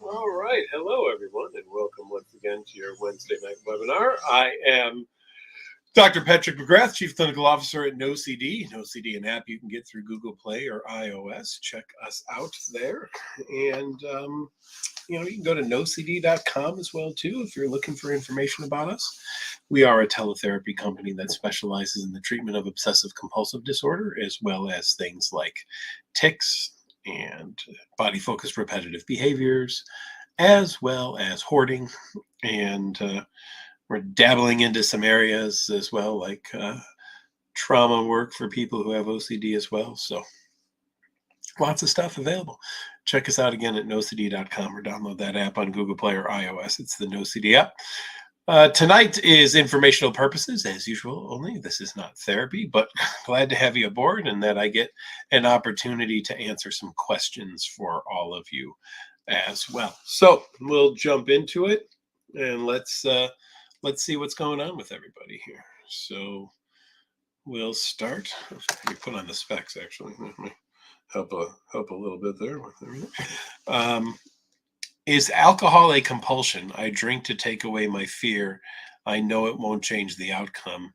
All right. Hello, everyone, and welcome once again to your Wednesday night webinar. I am Dr. Patrick McGrath, Chief Clinical Officer at NoCD. NoCD, an app you can get through Google Play or iOS. Check us out there. And, you can go to nocd.com as well, too, if you're looking for information about us. We are a teletherapy company that specializes in the treatment of obsessive-compulsive disorder, as well as things like tics and body-focused repetitive behaviors, as well as hoarding. And we're dabbling into some areas as well, like trauma work for people who have OCD as well. So lots of stuff available. Check us out again at nocd.com or download that app on Google Play or iOS. It's the NoCD app. Tonight is informational purposes, as usual only. This is not therapy, but glad to have you aboard and that I get an opportunity to answer some questions for all of you as well. So we'll jump into it and let's see what's going on with everybody here. So we'll start. Let me put on the specs, actually. That might help a little bit there. Is alcohol a compulsion? I drink to take away my fear. I know it won't change the outcome.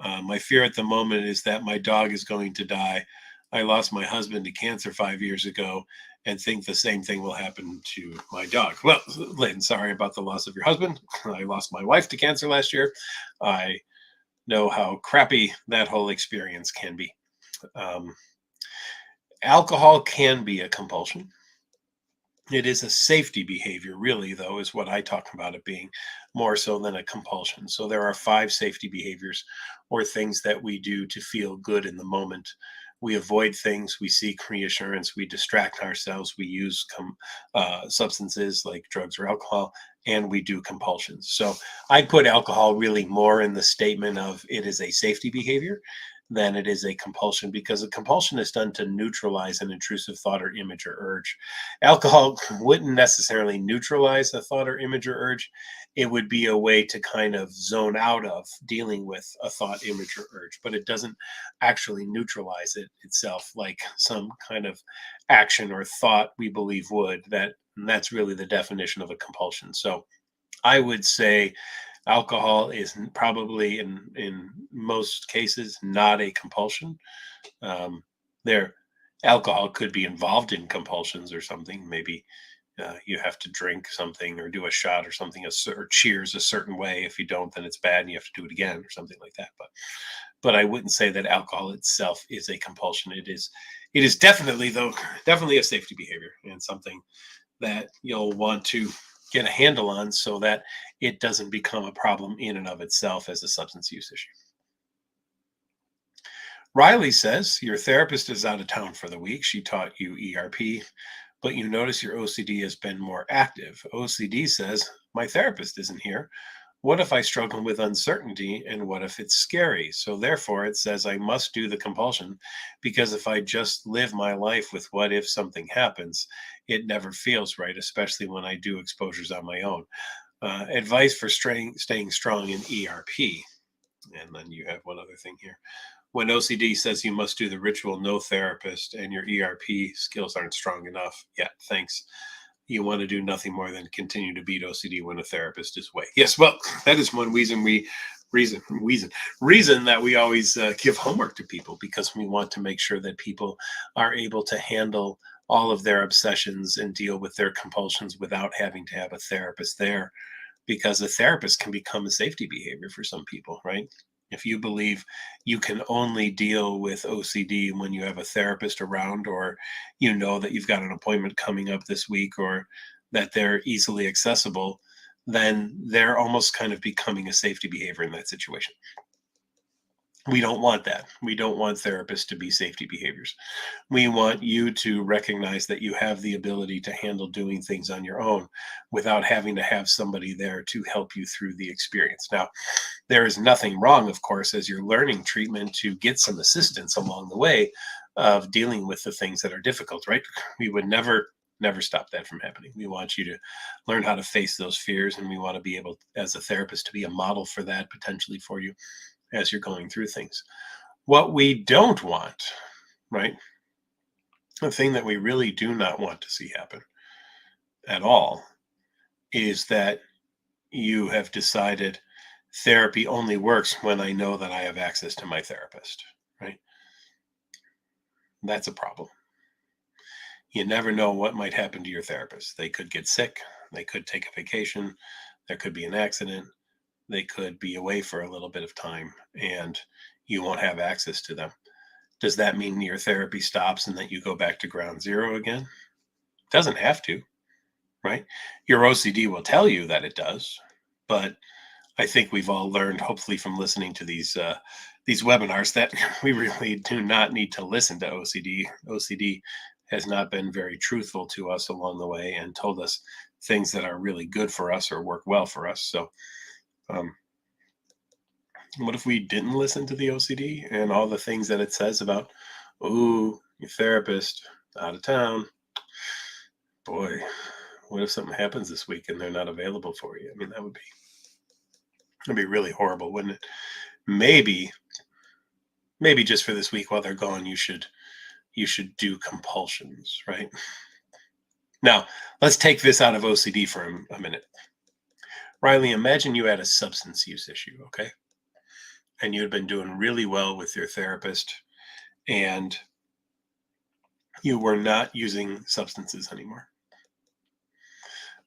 My fear at the moment is that my dog is going to die. I lost my husband to cancer 5 years ago and think the same thing will happen to my dog. Well, Lynn, sorry about the loss of your husband. I lost my wife to cancer last year. I know how crappy that whole experience can be. Alcohol can be a compulsion. It is a safety behavior, really, though, is what I talk about it being, more so than a compulsion. So there are 5 safety behaviors or things that we do to feel good in the moment. We avoid things, we seek reassurance, we distract ourselves, we use substances like drugs or alcohol, and we do compulsions. So I put alcohol really more in the statement of it is a safety behavior than it is a compulsion, because a compulsion is done to neutralize an intrusive thought or image or urge. Alcohol wouldn't necessarily neutralize a thought or image or urge. It would be a way to kind of zone out of dealing with a thought, image, or urge, but it doesn't actually neutralize it itself like some kind of action or thought we believe would. That's really the definition of a compulsion. So I would say alcohol is probably in most cases not a compulsion. Alcohol could be involved in compulsions or something. Maybe you have to drink something or do a shot or something, or cheers a certain way. If you don't, then it's bad and you have to do it again or something like that. But I wouldn't say that alcohol itself is a compulsion. It is definitely a safety behavior and something that you'll want to get a handle on so that it doesn't become a problem in and of itself as a substance use issue. Riley says, your therapist is out of town for the week. She taught you ERP, but you notice your OCD has been more active. OCD says, my therapist isn't here. What if I struggle with uncertainty, and what if it's scary? So therefore, it says I must do the compulsion, because if I just live my life with what if something happens, it never feels right, especially when I do exposures on my own. Advice for staying strong in ERP. And then you have one other thing here. When OCD says you must do the ritual, no therapist, and your ERP skills aren't strong enough. Yeah, thanks. You want to do nothing more than continue to beat OCD when a therapist is away. Yes, well, that is one reason that we always give homework to people, because we want to make sure that people are able to handle all of their obsessions and deal with their compulsions without having to have a therapist there, because a therapist can become a safety behavior for some people, right? If you believe you can only deal with OCD when you have a therapist around, or you know that you've got an appointment coming up this week, or that they're easily accessible, then they're almost kind of becoming a safety behavior in that situation. We don't want that. We don't want therapists to be safety behaviors. We want you to recognize that you have the ability to handle doing things on your own without having to have somebody there to help you through the experience. Now, there is nothing wrong, of course, as you're learning treatment to get some assistance along the way of dealing with the things that are difficult, right? We would never stop that from happening. We want you to learn how to face those fears, and we want to be able, as a therapist, to be a model for that potentially for you as you're going through things. What we don't want, right? The thing that we really do not want to see happen at all is that you have decided therapy only works when I know that I have access to my therapist, right? That's a problem. You never know what might happen to your therapist. They could get sick, they could take a vacation, there could be an accident, they could be away for a little bit of time, and you won't have access to them. Does that mean your therapy stops and that you go back to ground zero again? Doesn't have to, right? Your OCD will tell you that it does, but I think we've all learned, hopefully, from listening to these webinars, that we really do not need to listen to OCD. OCD has not been very truthful to us along the way and told us things that are really good for us or work well for us. So, what if we didn't listen to the OCD and all the things that it says about, oh, your therapist out of town? Boy, what if something happens this week and they're not available for you? I mean, that'd be really horrible, wouldn't it? Maybe just for this week while they're gone, you should do compulsions, right? Now, let's take this out of OCD for a minute. Riley, imagine you had a substance use issue, okay? And you had been doing really well with your therapist, and you were not using substances anymore.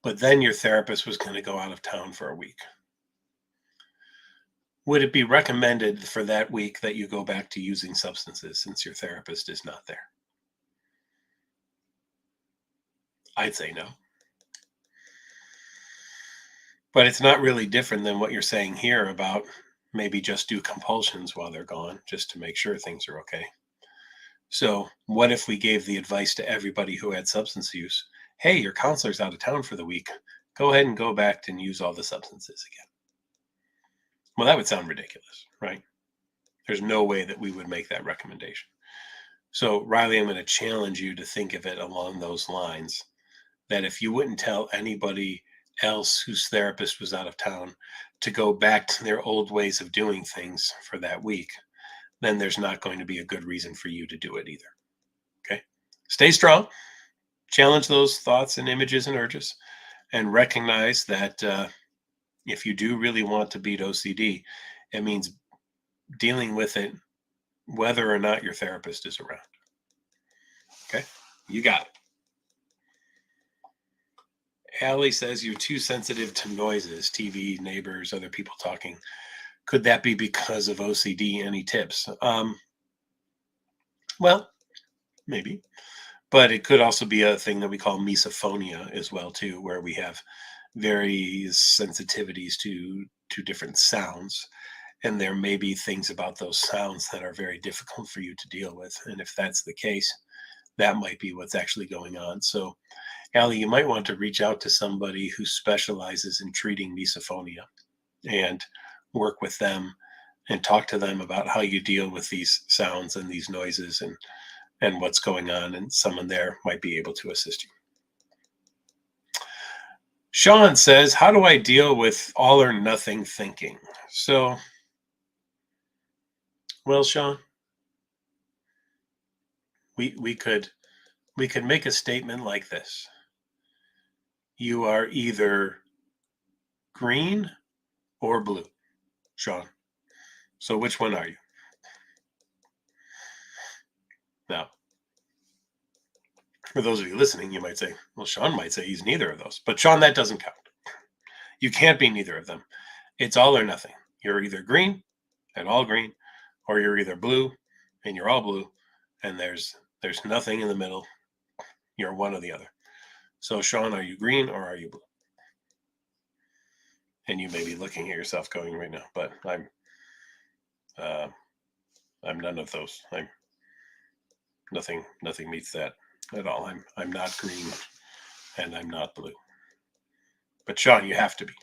But then your therapist was going to go out of town for a week. Would it be recommended for that week that you go back to using substances since your therapist is not there? I'd say no. But it's not really different than what you're saying here about maybe just do compulsions while they're gone, just to make sure things are okay. So what if we gave the advice to everybody who had substance use? Hey, your counselor's out of town for the week. Go ahead and go back and use all the substances again. Well, that would sound ridiculous, right? There's no way that we would make that recommendation. So, Riley, I'm going to challenge you to think of it along those lines, that if you wouldn't tell anybody else whose therapist was out of town to go back to their old ways of doing things for that week, then there's not going to be a good reason for you to do it either. Okay? Stay strong, challenge those thoughts and images and urges, and recognize that if you do really want to beat OCD, it means dealing with it whether or not your therapist is around. Okay? You got it. Allie says you're too sensitive to noises, TV, neighbors, other people talking. Could that be because of OCD? Any tips? Well, maybe. But it could also be a thing that we call misophonia as well, too, where we have various sensitivities to different sounds. And there may be things about those sounds that are very difficult for you to deal with. And if that's the case, that might be what's actually going on. So, Allie, you might want to reach out to somebody who specializes in treating misophonia and work with them and talk to them about how you deal with these sounds and these noises and what's going on. And someone there might be able to assist you. Sean says, how do I deal with all or nothing thinking? So, well, Sean, we could make a statement like this. You are either green or blue, Sean. So which one are you? Now, for those of you listening, you might say, well, Sean might say he's neither of those. But Sean, that doesn't count. You can't be neither of them. It's all or nothing. You're either green and all green, or you're either blue and you're all blue, and there's nothing in the middle. You're one or the other. So, Sean, are you green or are you blue? And you may be looking at yourself going right now, but I'm none of those. I'm nothing meets that at all. I'm not green and I'm not blue. But Sean, you have to be.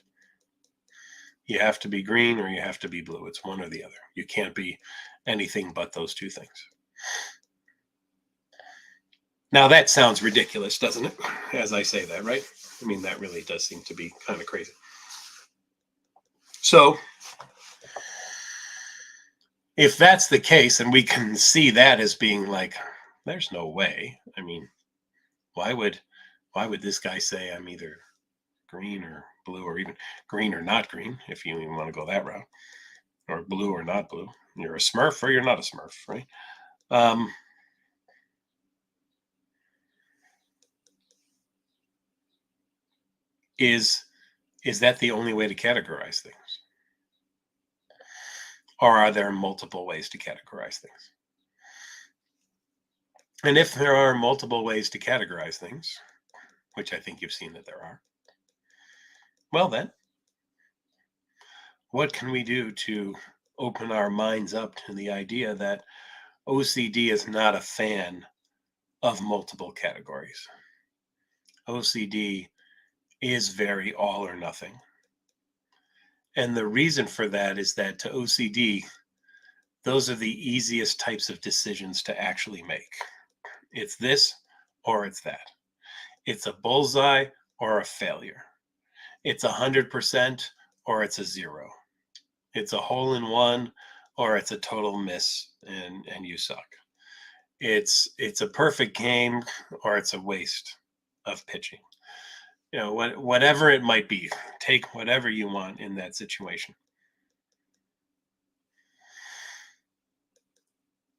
You have to be green or you have to be blue. It's one or the other. You can't be anything but those two things. Now that sounds ridiculous, doesn't it? As I say that, right? I mean, that really does seem to be kind of crazy. So if that's the case, and we can see that as being like, there's no way. I mean, why would this guy say I'm either green or blue, or even green or not green, if you even want to go that route, or blue or not blue? You're a Smurf or you're not a Smurf, right? Is that the only way to categorize things? Or are there multiple ways to categorize things? And if there are multiple ways to categorize things, which I think you've seen that there are, well then, what can we do to open our minds up to the idea that OCD is not a fan of multiple categories? OCD is very all or nothing. And the reason for that is that to OCD, those are the easiest types of decisions to actually make. It's this or it's that. It's a bullseye or a failure. It's 100% or it's a 0. It's a hole in one or it's a total miss and you suck. It's a perfect game or it's a waste of pitching. You know, whatever it might be, take whatever you want in that situation.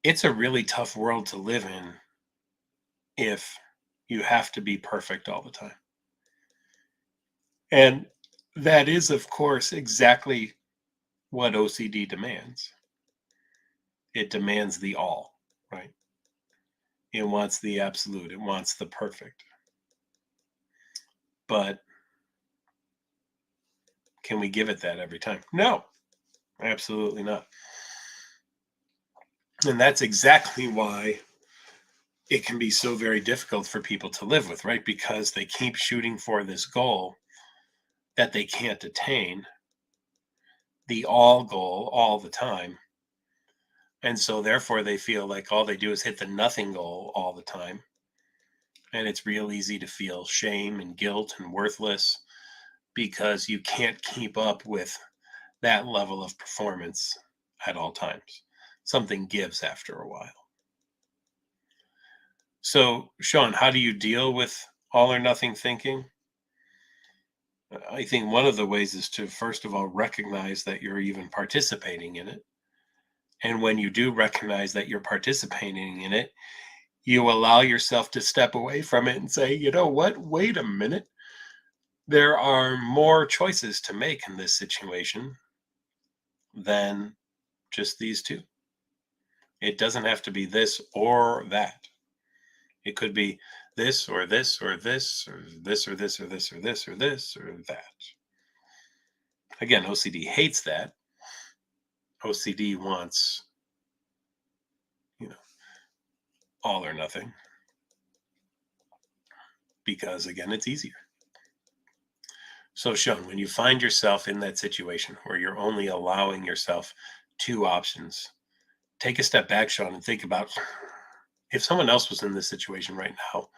It's a really tough world to live in if you have to be perfect all the time. And that is, of course, exactly what OCD demands. It demands the all, right? It wants the absolute, it wants the perfect. But can we give it that every time? No, absolutely not. And that's exactly why it can be so very difficult for people to live with, right? Because they keep shooting for this goal that they can't attain, the all goal all the time. And so therefore they feel like all they do is hit the nothing goal all the time. And it's real easy to feel shame and guilt and worthless because you can't keep up with that level of performance at all times. Something gives after a while. So, Sean, how do you deal with all or nothing thinking? I think one of the ways is to, first of all, recognize that you're even participating in it. And when you do recognize that you're participating in it, you allow yourself to step away from it and say, you know what? Wait a minute. There are more choices to make in this situation than just these two. It doesn't have to be this or that. It could be this or this or this or this or this or this or this or this or that. Again, OCD hates that. OCD wants, you know, all or nothing because, again, it's easier. So, Sean, when you find yourself in that situation where you're only allowing yourself two options, take a step back, Sean, and think about if someone else was in this situation right now,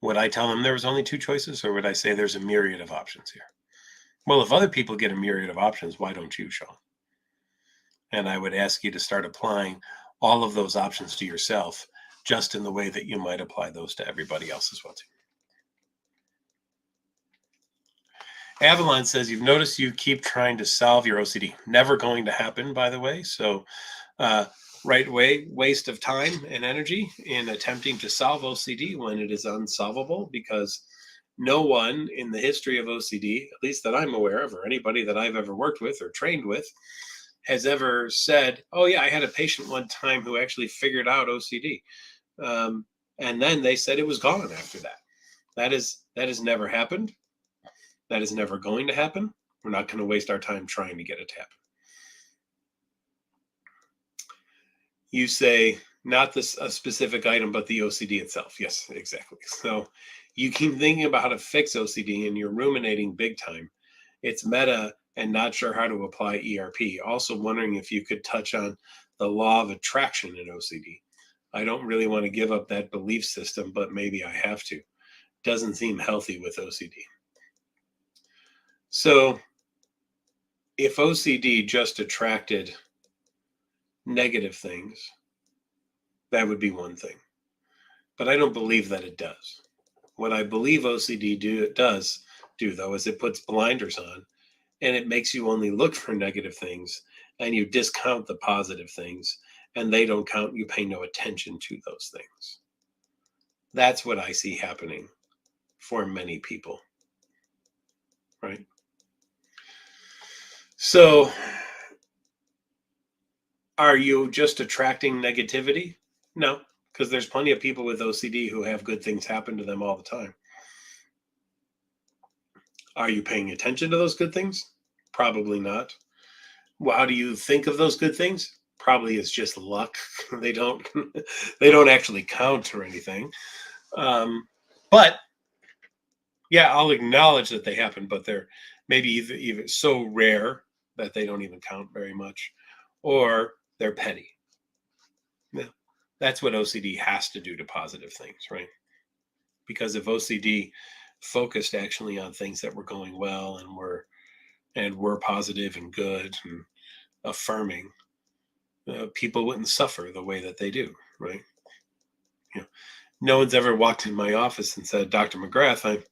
would I tell them there was only two choices, or would I say there's a myriad of options here? Well, if other people get a myriad of options, why don't you, Sean? And I would ask you to start applying all of those options to yourself, just in the way that you might apply those to everybody else as well, too. Avalon says, you've noticed you keep trying to solve your OCD. Never going to happen, by the way. So, right way, waste of time and energy in attempting to solve OCD when it is unsolvable, because no one in the history of OCD, at least that I'm aware of, or anybody that I've ever worked with or trained with, has ever said, oh yeah, I had a patient one time who actually figured out OCD. And then they said it was gone after that. That has never happened. That is never going to happen. We're not going to waste our time trying to get it to happen. You say not this a specific item, but the OCD itself. Yes, exactly. So you keep thinking about how to fix OCD and you're ruminating big time. It's meta and not sure how to apply ERP. Also wondering if you could touch on the law of attraction in OCD. I don't really want to give up that belief system, but maybe I have to. Doesn't seem healthy with OCD. So if OCD just attracted negative things, that would be one thing. But I don't believe that it does. What I believe OCD does do, though, is it puts blinders on and it makes you only look for negative things and you discount the positive things and they don't count, you pay no attention to those things. That's what I see happening for many people, right? So, are you just attracting negativity? No, because there's plenty of people with OCD who have good things happen to them all the time. Are you paying attention to those good things? Probably not. Well, how do you think of those good things? Probably it's just luck. They don't they don't actually count or anything. But yeah, I'll acknowledge that they happen, but they're maybe even so rare that they don't even count very much, or they're petty. Yeah, that's what OCD has to do to positive things, right? Because if OCD focused actually on things that were going well and were positive and good and affirming, people wouldn't suffer the way that they do, right? You know, no one's ever walked in my office and said, "Dr. McGrath, I'm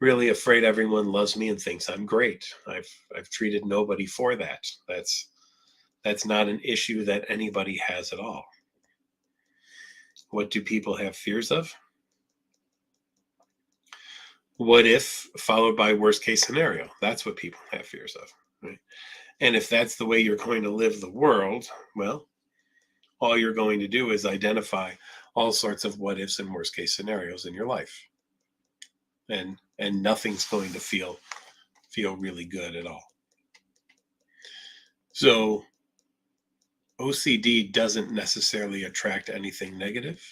really afraid everyone loves me and thinks I'm great. I've treated nobody for that. That's not an issue that anybody has at all." What do people have fears of? What if followed by worst case scenario? That's what people have fears of, right? And if that's the way you're going to live the world, well, all you're going to do is identify all sorts of what ifs and worst case scenarios in your life. And nothing's going to feel really good at all. So OCD doesn't necessarily attract anything negative,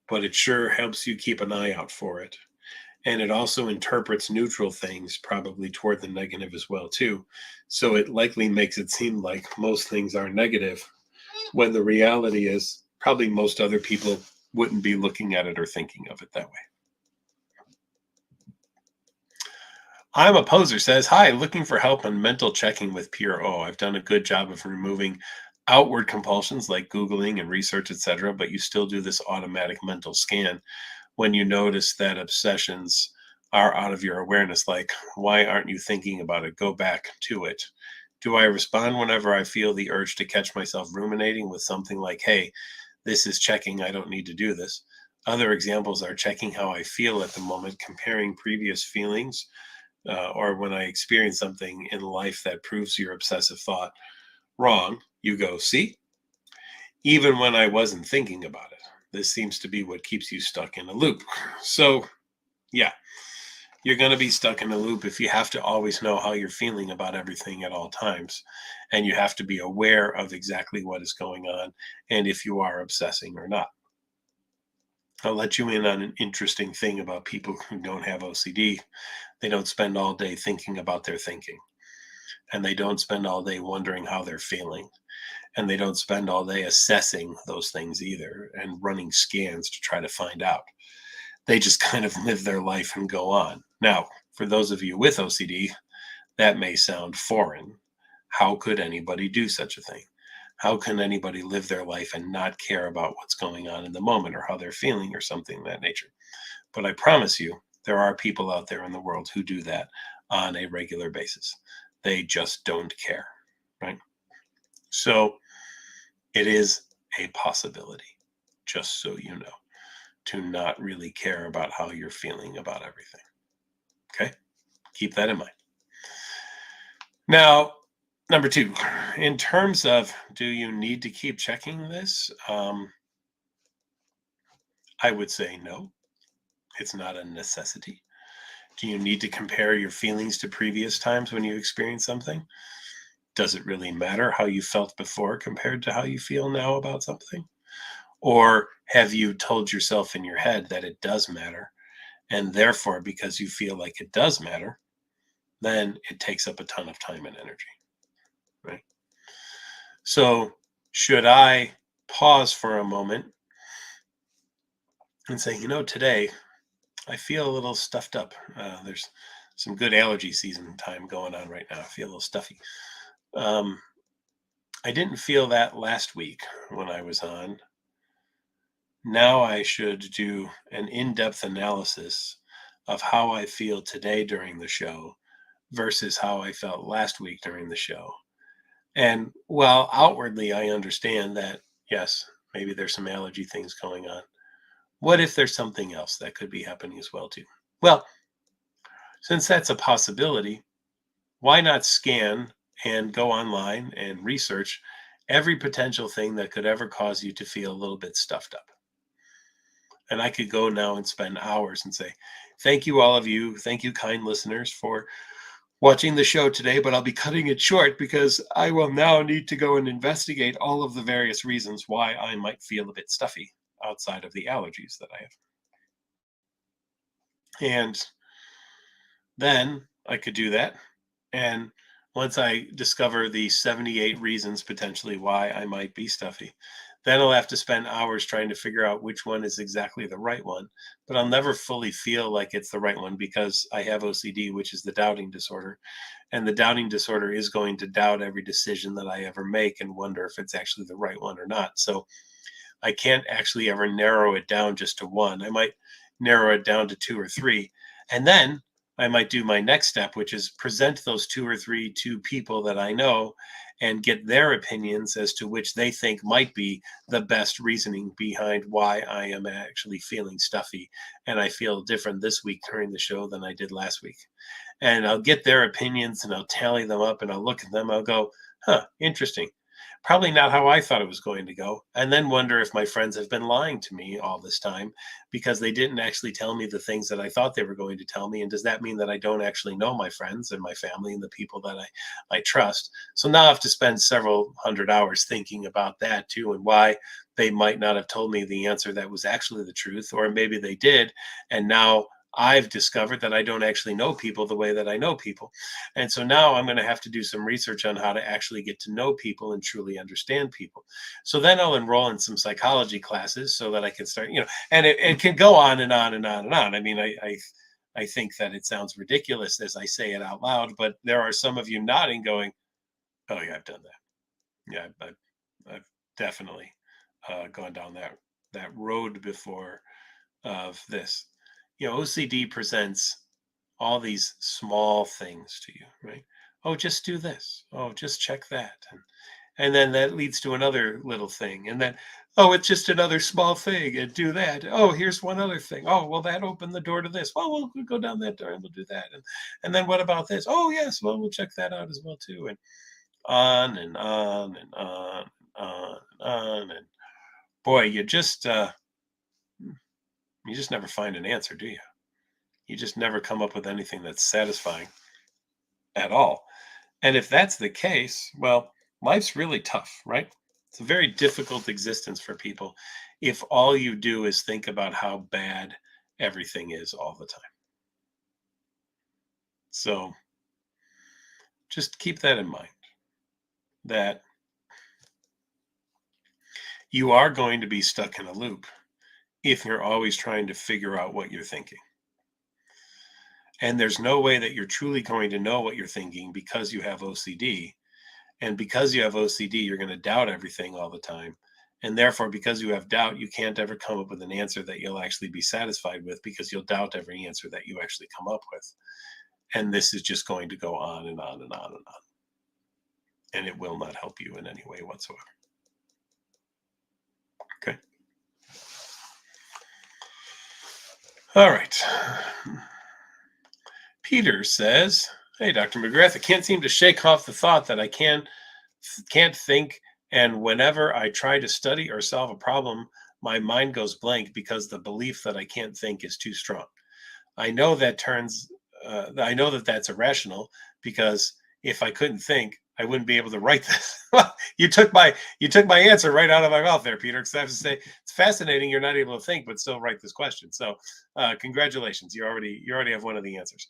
but it sure helps you keep an eye out for it. And it also interprets neutral things probably toward the negative as well too. So it likely makes it seem like most things are negative when the reality is probably most other people wouldn't be looking at it or thinking of it that way. I'm a poser says, "Hi, looking for help on mental checking with Pure O. I've done a good job of removing outward compulsions like Googling and research, etc., but you still do this automatic mental scan when you notice that obsessions are out of your awareness, like, why aren't you thinking about it? Go back to it. Do I respond whenever I feel the urge to catch myself ruminating with something like, hey, this is checking, I don't need to do this? Other examples are checking how I feel at the moment, comparing previous feelings, or when I experience something in life that proves your obsessive thought wrong, you go, see, even when I wasn't thinking about it. This seems to be what keeps you stuck in a loop." So, yeah, you're going to be stuck in a loop if you have to always know how you're feeling about everything at all times. And you have to be aware of exactly what is going on and if you are obsessing or not. I'll let you in on an interesting thing about people who don't have OCD. They don't spend all day thinking about their thinking, and they don't spend all day wondering how they're feeling, and they don't spend all day assessing those things either and running scans to try to find out. They just kind of live their life and go on. Now, for those of you with OCD, that may sound foreign. How could anybody do such a thing? How can anybody live their life and not care about what's going on in the moment or how they're feeling or something of that nature? But I promise you, there are people out there in the world who do that on a regular basis. They just don't care, right? So it is a possibility, just so you know, to not really care about how you're feeling about everything. Okay? Keep that in mind. Now, number 2, in terms of do you need to keep checking this? I would say no. It's not a necessity. Do you need to compare your feelings to previous times when you experience something? Does it really matter how you felt before compared to how you feel now about something? Or have you told yourself in your head that it does matter? And therefore, because you feel like it does matter, then it takes up a ton of time and energy, right? So, should I pause for a moment and say, today I feel a little stuffed up. There's some good allergy season time going on right now. I feel a little stuffy. Um, I didn't feel that last week when I was on. Now I should do an in-depth analysis of how I feel today during the show versus how I felt last week during the show. And while outwardly I understand that, yes, maybe there's some allergy things going on, what if there's something else that could be happening as well too? Well, since that's a possibility, why not scan and go online and research every potential thing that could ever cause you to feel a little bit stuffed up? And I could go now and spend hours and say, thank you, all of you. Thank you, kind listeners, for watching the show today, but I'll be cutting it short because I will now need to go and investigate all of the various reasons why I might feel a bit stuffy outside of the allergies that I have. And then I could do that. And once I discover the 78 reasons potentially why I might be stuffy, then I'll have to spend hours trying to figure out which one is exactly the right one. But I'll never fully feel like it's the right one because I have OCD, which is the doubting disorder. And the doubting disorder is going to doubt every decision that I ever make and wonder if it's actually the right one or not. So I can't actually ever narrow it down just to one. I might narrow it down to two or three. And then I might do my next step, which is present those two or three to people that I know and get their opinions as to which they think might be the best reasoning behind why I am actually feeling stuffy. And I feel different this week during the show than I did last week. And I'll get their opinions and I'll tally them up and I'll look at them. I'll go, interesting. Probably not how I thought it was going to go. And then wonder if my friends have been lying to me all this time because they didn't actually tell me the things that I thought they were going to tell me. And does that mean that I don't actually know my friends and my family and the people that I trust? So now I have to spend several hundred hours thinking about that too and why they might not have told me the answer that was actually the truth, or maybe they did. And now I've discovered that I don't actually know people the way that I know people. And so now I'm going to have to do some research on how to actually get to know people and truly understand people. So then I'll enroll in some psychology classes so that I can start, and it can go on and on and on and on. I mean, I think that it sounds ridiculous as I say it out loud, but there are some of you nodding going, oh yeah, I've done that. Yeah, I've definitely gone down that road before of this. OCD presents all these small things to you, right? Oh, just do this. Oh, just check that. And then that leads to another little thing. And then, oh, it's just another small thing and do that. Oh, here's one other thing. Oh, well, that opened the door to this. Well, we'll go down that door and we'll do that. And then what about this? Oh, yes. Well, we'll check that out as well, too. And on and on and on and on and on. And boy, you just never find an answer, do you? You just never come up with anything that's satisfying at all. And if that's the case, well, life's really tough, right? It's a very difficult existence for people if all you do is think about how bad everything is all the time. So just keep that in mind that you are going to be stuck in a loop if you're always trying to figure out what you're thinking. And there's no way that you're truly going to know what you're thinking because you have OCD. And because you have OCD, you're going to doubt everything all the time. And therefore, because you have doubt, you can't ever come up with an answer that you'll actually be satisfied with because you'll doubt every answer that you actually come up with. And this is just going to go on and on and on and on. And it will not help you in any way whatsoever. Okay. All right. Peter says, hey, Dr. McGrath, I can't seem to shake off the thought that I can't think. And whenever I try to study or solve a problem, my mind goes blank because the belief that I can't think is too strong. I know that I know that that's irrational, because if I couldn't think, I wouldn't be able to write this. you took my answer right out of my mouth there, Peter. Because I have to say, it's fascinating you're not able to think but still write this question. So, congratulations, you already have one of the answers.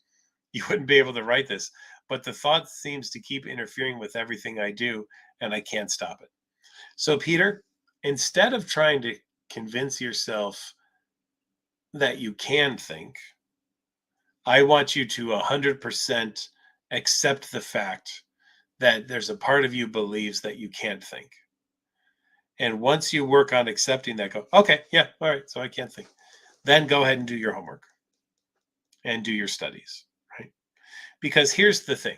You wouldn't be able to write this, but the thought seems to keep interfering with everything I do, and I can't stop it. So, Peter, instead of trying to convince yourself that you can think, I want you to 100% accept the fact that there's a part of you believes that you can't think. And once you work on accepting that, go, okay, yeah, all right, so I can't think. Then go ahead and do your homework and do your studies, right? Because here's the thing.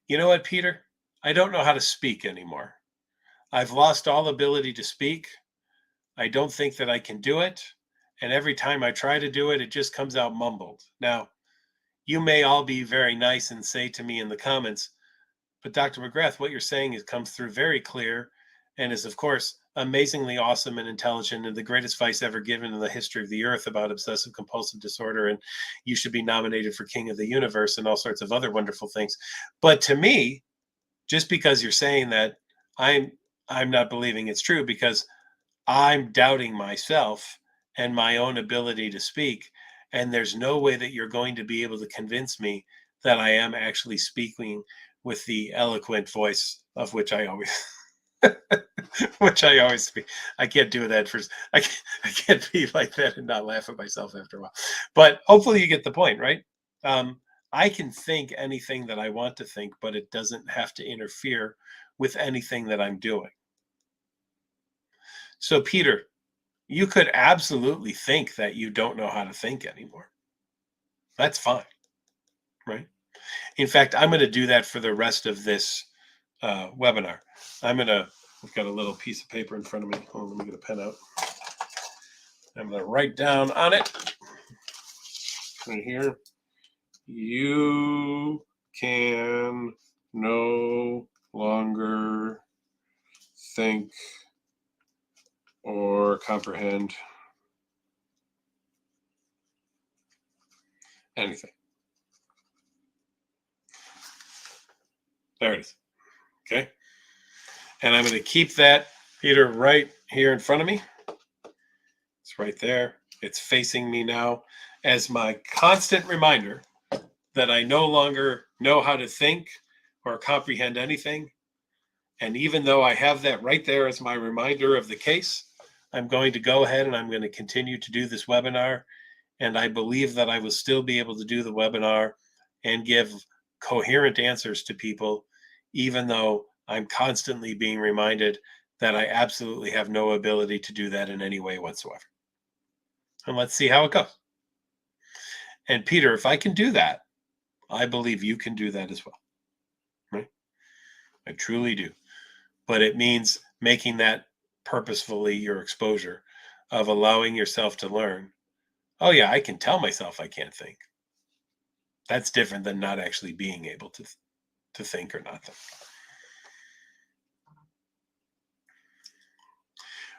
You know what, Peter? I don't know how to speak anymore. I've lost all ability to speak. I don't think that I can do it. And every time I try to do it, it just comes out mumbled. Now, you may all be very nice and say to me in the comments, but Dr. McGrath, what you're saying comes through very clear and is, of course, amazingly awesome and intelligent and the greatest advice ever given in the history of the earth about obsessive compulsive disorder. And you should be nominated for King of the Universe and all sorts of other wonderful things. But to me, just because you're saying that, I'm not believing it's true, because I'm doubting myself and my own ability to speak. And there's no way that you're going to be able to convince me that I am actually speaking with the eloquent voice of which I always speak. I can't do that I can't be like that and not laugh at myself after a while. But hopefully you get the point, right? I can think anything that I want to think, but it doesn't have to interfere with anything that I'm doing. So, Peter, you could absolutely think that you don't know how to think anymore. That's fine, right? In fact, I'm going to do that for the rest of this webinar. I've got a little piece of paper in front of me. Hold on, let me get a pen out. I'm going to write down on it right here. You can no longer think or comprehend anything. There it is. Okay. And I'm going to keep that, Peter, right here in front of me. It's right there. It's facing me now as my constant reminder that I no longer know how to think or comprehend anything. And even though I have that right there as my reminder of the case, I'm going to go ahead and I'm going to continue to do this webinar. And I believe that I will still be able to do the webinar and give coherent answers to people, even though I'm constantly being reminded that I absolutely have no ability to do that in any way whatsoever. And let's see how it goes. And Peter, if I can do that, I believe you can do that as well. Right? I truly do. But it means making that purposefully your exposure of allowing yourself to learn. Oh yeah, I can tell myself I can't think. That's different than not actually being able to think or not think.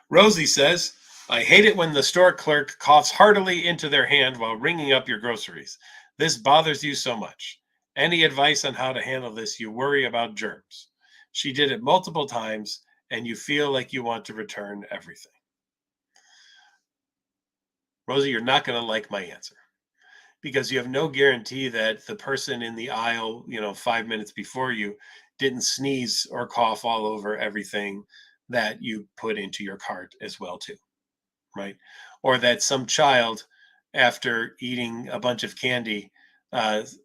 Rosie says, I hate it when the store clerk coughs heartily into their hand while ringing up your groceries. This bothers you so much. Any advice on how to handle this? You worry about germs. She did it multiple times, and you feel like you want to return everything. Rosie, you're not going to like my answer, because you have no guarantee that the person in the aisle, 5 minutes before you didn't sneeze or cough all over everything that you put into your cart as well too, right? Or that some child, after eating a bunch of candy,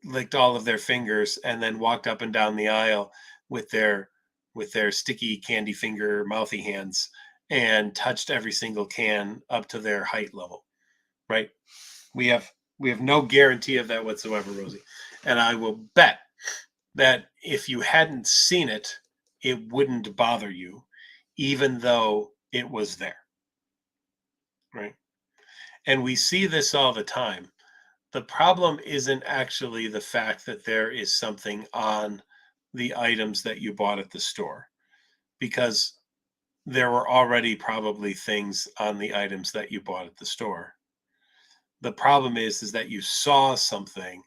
licked all of their fingers and then walked up and down the aisle with their sticky candy finger mouthy hands and touched every single can up to their height level, right? We have no guarantee of that whatsoever, Rosie. And I will bet that if you hadn't seen it, it wouldn't bother you, even though it was there, right? And we see this all the time. The problem isn't actually the fact that there is something on the items that you bought at the store, because there were already probably things on the items that you bought at the store. The problem is that you saw something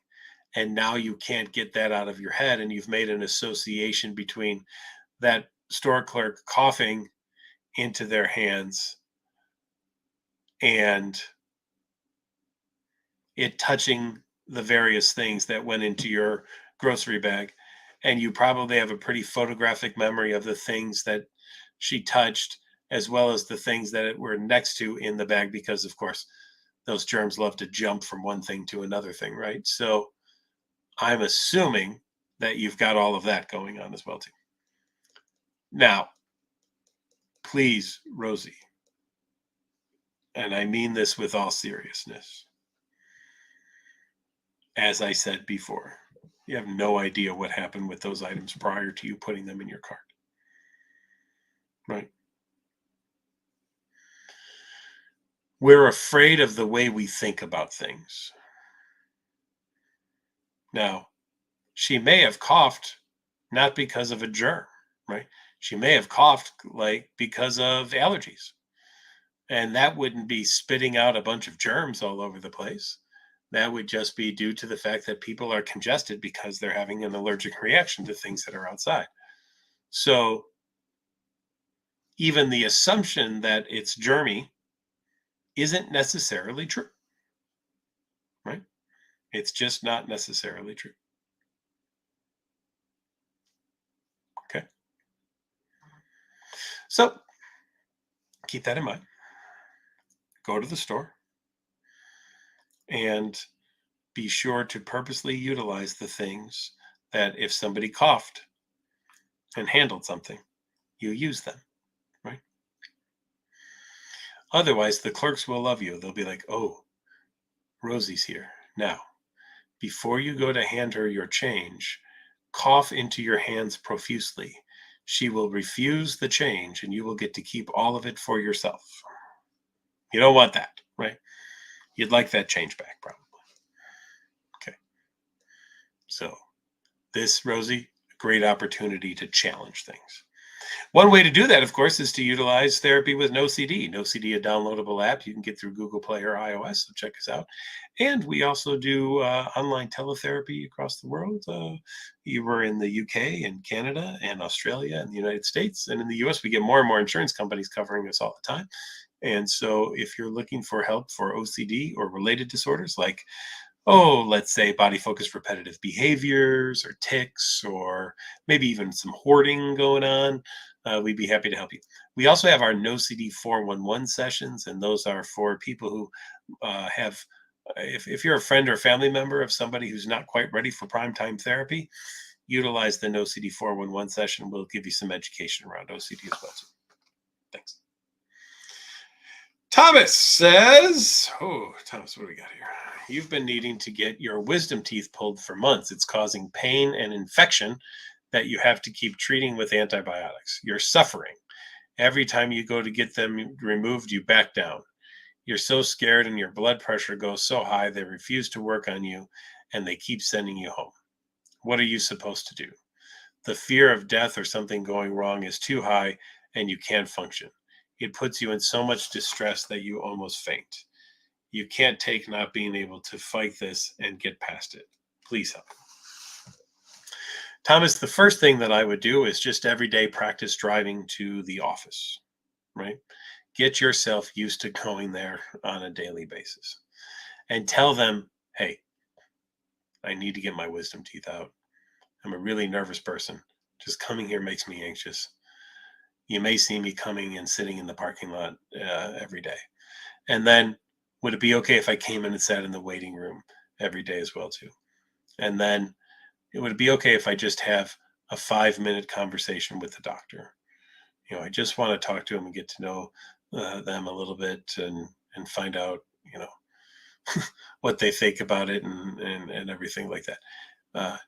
and now you can't get that out of your head, and you've made an association between that store clerk coughing into their hands and it touching the various things that went into your grocery bag. And you probably have a pretty photographic memory of the things that she touched, as well as the things that were next to in the bag, because of course those germs love to jump from one thing to another thing, right? So I'm assuming that you've got all of that going on as well too. Now, please, Rosie, and I mean this with all seriousness, as I said before, you have no idea what happened with those items prior to you putting them in your cart, right? We're afraid of the way we think about things. Now, she may have coughed not because of a germ, right? She may have coughed like because of allergies. And that wouldn't be spitting out a bunch of germs all over the place. That would just be due to the fact that people are congested because they're having an allergic reaction to things that are outside. So even the assumption that it's germy isn't necessarily true, right? It's just not necessarily true. Okay. So keep that in mind. Go to the store and be sure to purposely utilize the things that if somebody coughed and handled something, you use them, right? Otherwise, the clerks will love you. They'll be like, oh, Rosie's here. Now, before you go to hand her your change, cough into your hands profusely. She will refuse the change and you will get to keep all of it for yourself. You don't want that, right? You'd like that change back, probably. Okay. So, this, Rosie, a great opportunity to challenge things. One way to do that, of course, is to utilize therapy with NoCD. NoCD, a downloadable app you can get through Google Play or iOS, so check us out. And we also do online teletherapy across the world. You were in the UK and Canada and Australia and the United States. And in the US, we get more and more insurance companies covering us all the time. And so if you're looking for help for OCD or related disorders like let's say body focused repetitive behaviors or tics, or maybe even some hoarding going on, we'd be happy to help you. We also have our NoCD 411 sessions, and those are for people who have, if you're a friend or family member of somebody who's not quite ready for primetime therapy, utilize the NoCD 411 session. We'll give you some education around OCD as well too. Thanks. Thomas says, Thomas, what do we got here? You've been needing to get your wisdom teeth pulled for months. It's causing pain and infection that you have to keep treating with antibiotics. You're suffering. Every time you go to get them removed, you back down. You're so scared and your blood pressure goes so high, they refuse to work on you and they keep sending you home. What are you supposed to do? The fear of death or something going wrong is too high and you can't function. It puts you in so much distress that you almost faint. You can't take not being able to fight this and get past it. Please help. Thomas, the first thing that I would do is just every day practice driving to the office, right? Get yourself used to going there on a daily basis and tell them, hey, I need to get my wisdom teeth out. I'm a really nervous person. Just coming here makes me anxious. You may see me coming and sitting in the parking lot every day. And then would it be okay if I came in and sat in the waiting room every day as well too? And then it would be okay if I just have a 5-minute conversation with the doctor. I just want to talk to them and get to know them a little bit and find out, what they think about it and everything like that.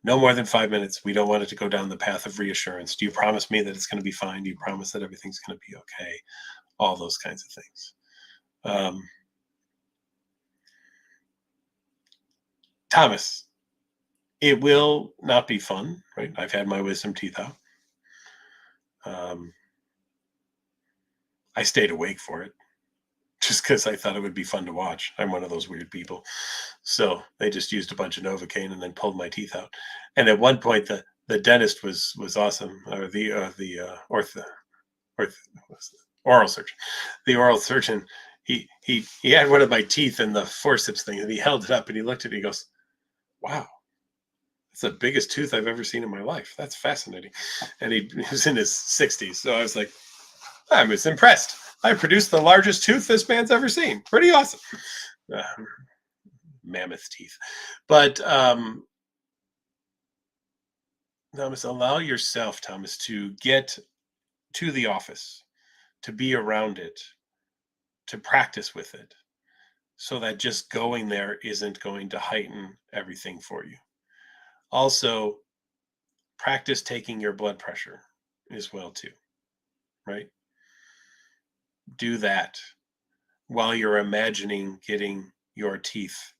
No more than 5 minutes. We don't want it to go down the path of reassurance. Do you promise me that it's going to be fine? Do you promise that everything's going to be okay? All those kinds of things. Thomas, it will not be fun, right? I've had my wisdom teeth out. I stayed awake for it just because I thought it would be fun to watch. I'm one of those weird people. So they just used a bunch of Novocaine and then pulled my teeth out. And at one point, the dentist was awesome, or the oral surgeon. The oral surgeon, he had one of my teeth in the forceps thing, and he held it up and he looked at me. He goes, "Wow, it's the biggest tooth I've ever seen in my life. That's fascinating." And he was in his 60s, so I was like, I was impressed. I produced the largest tooth this man's ever seen. Pretty awesome. Uh, Mammoth teeth. But Thomas, allow yourself, Thomas, to get to the office, to be around it, to practice with it, so that just going there isn't going to heighten everything for you. Also, practice taking your blood pressure as well too, right? Do that while you're imagining getting your teeth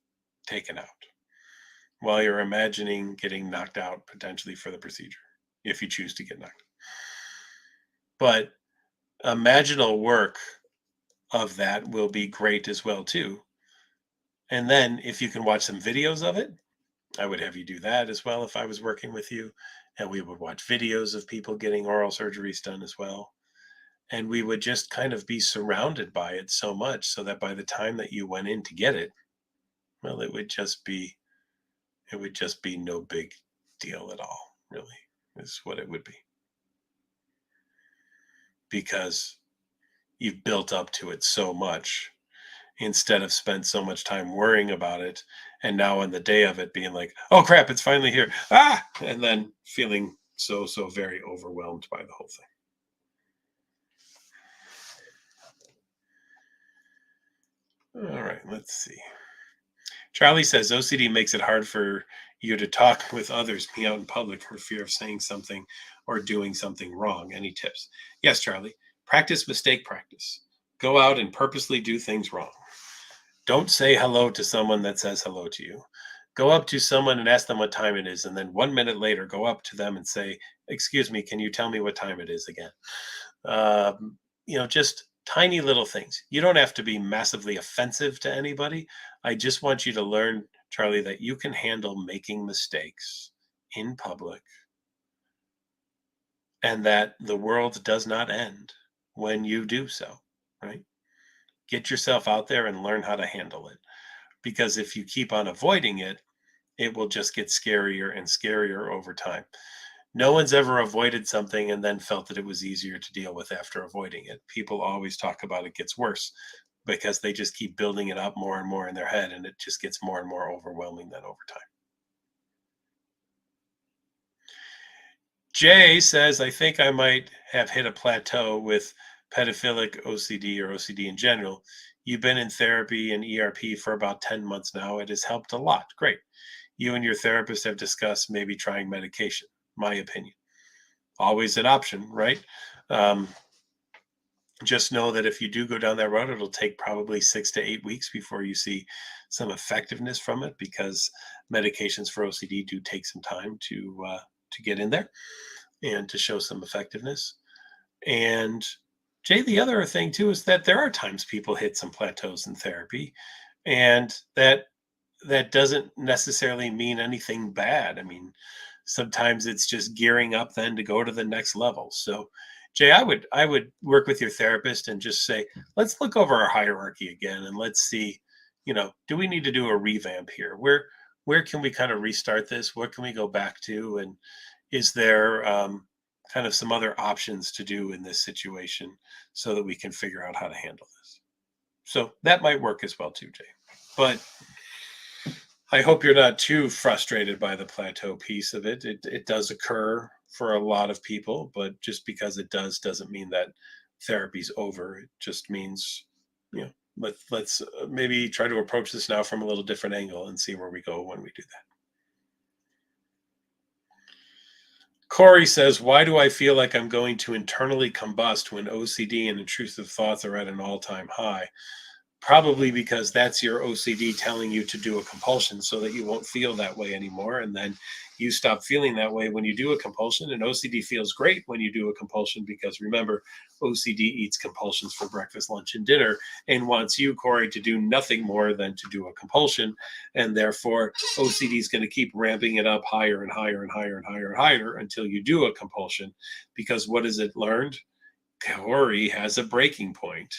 taken out, while you're imagining getting knocked out potentially for the procedure, if you choose to get knocked. But imaginal work of that will be great as well too. And then if you can watch some videos of it, I would have you do that as well if I was working with you. And we would watch videos of people getting oral surgeries done as well. And we would just kind of be surrounded by it so much so that by the time that you went in to get it, well, it would just be no big deal at all, really, is what it would be. Because you've built up to it so much instead of spent so much time worrying about it, and now on the day of it being like, oh crap, it's finally here, and then feeling so very overwhelmed by the whole thing. All right, let's see. Charlie says OCD makes it hard for you to talk with others, be out in public for fear of saying something or doing something wrong. Any tips? Yes, Charlie. Practice mistake practice. Go out and purposely do things wrong. Don't say hello to someone that says hello to you. Go up to someone and ask them what time it is, and then 1 minute later, go up to them and say, "Excuse me, can you tell me what time it is again?" Just tiny little things. You don't have to be massively offensive to anybody. I just want you to learn, Charlie, that you can handle making mistakes in public and that the world does not end when you do so, right? Get yourself out there and learn how to handle it. Because if you keep on avoiding it, it will just get scarier and scarier over time. No one's ever avoided something and then felt that it was easier to deal with after avoiding it. People always talk about it gets worse because they just keep building it up more and more in their head, and it just gets more and more overwhelming then over time. Jay says, I think I might have hit a plateau with pedophilic OCD or OCD in general. You've been in therapy and ERP for about 10 months now. It has helped a lot. Great. You and your therapist have discussed maybe trying medication, my opinion. Always an option, right? Just know that if you do go down that road, it'll take probably 6 to 8 weeks before you see some effectiveness from it, because medications for OCD do take some time to get in there and to show some effectiveness. And Jay, the other thing too is that there are times people hit some plateaus in therapy, and that doesn't necessarily mean anything bad. I mean, sometimes it's just gearing up then to go to the next level. So Jay, I would work with your therapist and just say, let's look over our hierarchy again and let's see, do we need to do a revamp here? Where can we kind of restart this? What can we go back to? And is there kind of some other options to do in this situation so that we can figure out how to handle this? So that might work as well too, Jay. But I hope you're not too frustrated by the plateau piece of it. It does occur for a lot of people, but just because it doesn't mean that therapy's over. It just means, let's maybe try to approach this now from a little different angle and see where we go when we do that. Corey says, why do I feel like I'm going to internally combust when OCD and intrusive thoughts are at an all-time high? Probably because that's your OCD telling you to do a compulsion so that you won't feel that way anymore. And then you stop feeling that way when you do a compulsion. And OCD feels great when you do a compulsion because remember, OCD eats compulsions for breakfast, lunch, and dinner and wants you, Corey, to do nothing more than to do a compulsion. And therefore, OCD is going to keep ramping it up higher and higher and higher and higher and higher until you do a compulsion. Because what has it learned? Corey has a breaking point.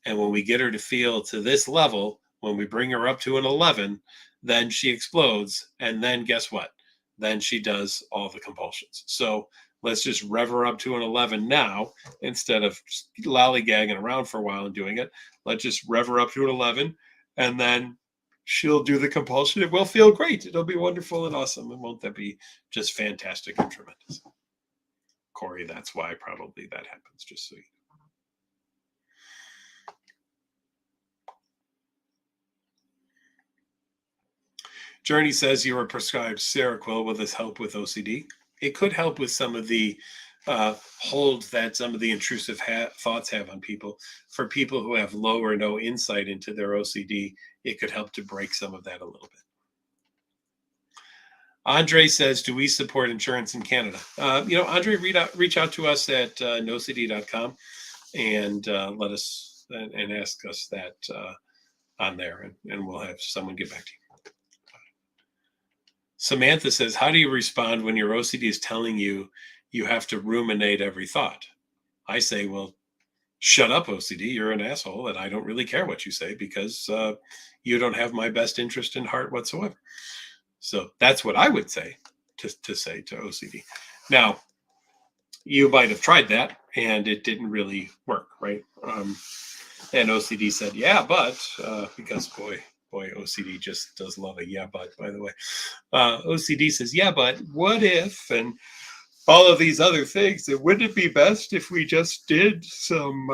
And when we get her to feel to this level, when we bring her up to an 11, then she explodes. And then guess what? Then she does all the compulsions. So let's just rev her up to an 11 now instead of lollygagging around for a while and doing it. Let's just rev her up to an 11 and then she'll do the compulsion. It will feel great. It'll be wonderful and awesome. And won't that be just fantastic and tremendous? Corey, that's why probably that happens, just so you know. Journey says you were prescribed Seroquel. Will this help with OCD? It could help with some of the hold that some of the intrusive thoughts have on people. For people who have low or no insight into their OCD, it could help to break some of that a little bit. Andre says, do we support insurance in Canada? Andre, reach out to us at nocd.com and let us and ask us that on there, and we'll have someone get back to you. Samantha says, how do you respond when your OCD is telling you you have to ruminate every thought? I say, well, shut up, OCD. You're an asshole, and I don't really care what you say because you don't have my best interest in heart whatsoever. So that's what I would say to say to OCD. Now, you might have tried that, and it didn't really work, right? And OCD said, yeah, but, because boy, OCD just does love a yeah, but, by the way. OCD says, yeah, but what if, and all of these other things, and wouldn't it be best if we just did some,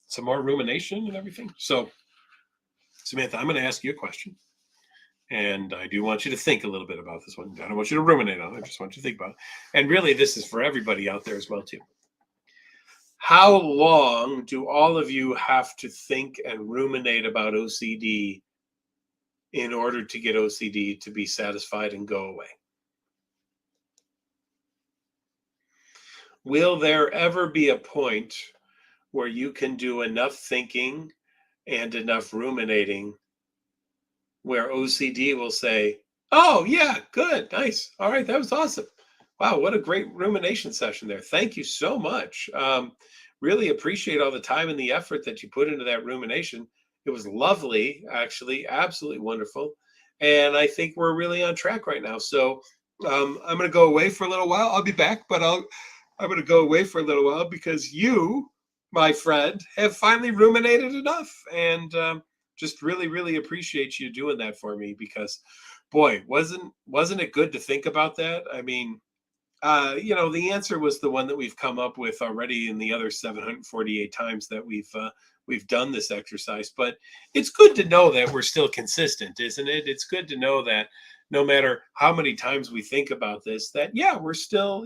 some more rumination and everything? So, Samantha, I'm going to ask you a question. And I do want you to think a little bit about this one. I don't want you to ruminate on it. I just want you to think about it. And really, this is for everybody out there as well, too. How long do all of you have to think and ruminate about OCD in order to get OCD to be satisfied and go away? Will there ever be a point where you can do enough thinking and enough ruminating where OCD will say, oh, yeah, good, nice. All right, that was awesome. Wow, what a great rumination session there. Thank you so much. Really appreciate all the time and the effort that you put into that rumination. It was lovely, actually, absolutely wonderful. And I think we're really on track right now. So I'm going to go away for a little while. I'll be back, but I'm going to go away for a little while because you, my friend, have finally ruminated enough. And just really, really appreciate you doing that for me because, boy, wasn't it good to think about that? I mean, the answer was the one that we've come up with already in the other 748 times that we've done this exercise. But it's good to know that we're still consistent, isn't it? It's good to know that no matter how many times we think about this, that yeah, we're still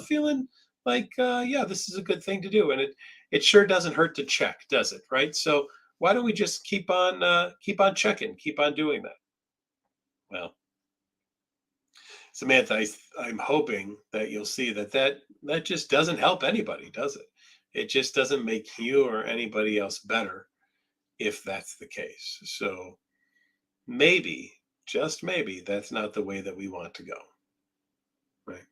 feeling like this is a good thing to do, and it sure doesn't hurt to check, does it? Right? So why don't we just keep on checking, keep on doing that? Well, Samantha, I'm hoping that you'll see that just doesn't help anybody, does it? It just doesn't make you or anybody else better if that's the case. So maybe, just maybe, that's not the way that we want to go, right?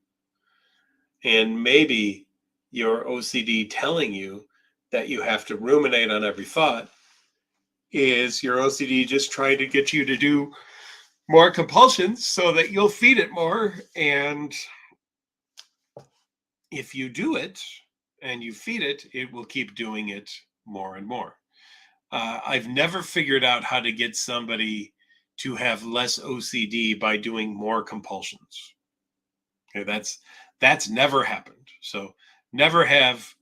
And maybe your OCD telling you that you have to ruminate on every thought is your OCD just trying to get you to do more compulsions so that you'll feed it more. And if you do it and you feed it, it will keep doing it more and more. I've never figured out how to get somebody to have less OCD by doing more compulsions. Okay, that's never happened. So never have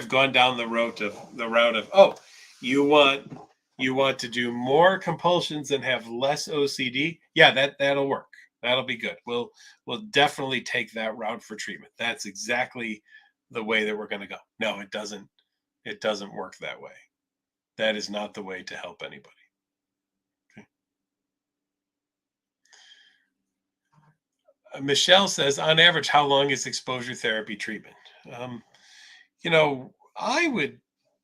gone down the route of oh, you want to do more compulsions and have less OCD. Yeah, that'll work. That'll be good. We'll definitely take that route for treatment. That's exactly the way that we're going to go. No, it doesn't work that way. That is not the way to help anybody. Okay. Michelle says, on average, how long is exposure therapy treatment? I would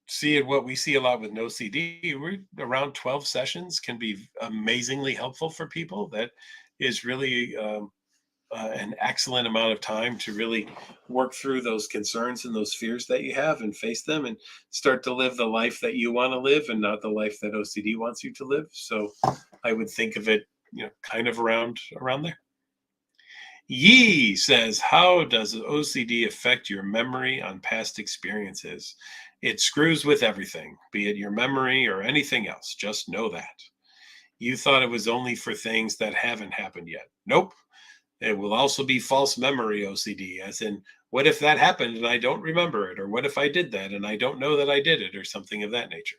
see it, what we see a lot with no CD, we're around 12 sessions can be amazingly helpful for people. That is really an excellent amount of time to really work through those concerns and those fears that you have and face them and start to live the life that you want to live and not the life that OCD wants you to live. So I would think of it, kind of around there. Yee says, how does OCD affect your memory on past experiences? It screws with everything, be it your memory or anything else. Just know that. You thought it was only for things that haven't happened yet. Nope. It will also be false memory OCD, as in, what if that happened and I don't remember it? Or what if I did that and I don't know that I did it, or something of that nature?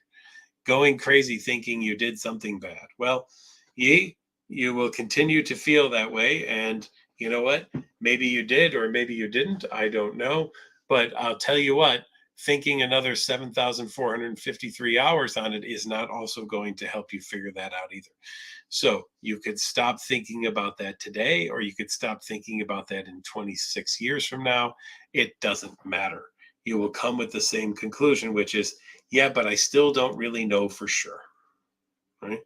Going crazy thinking you did something bad. Well, you will continue to feel that way. And you know what? Maybe you did, or maybe you didn't. I don't know. But I'll tell you what, thinking another 7,453 hours on it is not also going to help you figure that out either. So you could stop thinking about that today, or you could stop thinking about that in 26 years from now. It doesn't matter. You will come with the same conclusion, which is, yeah, but I still don't really know for sure. Right?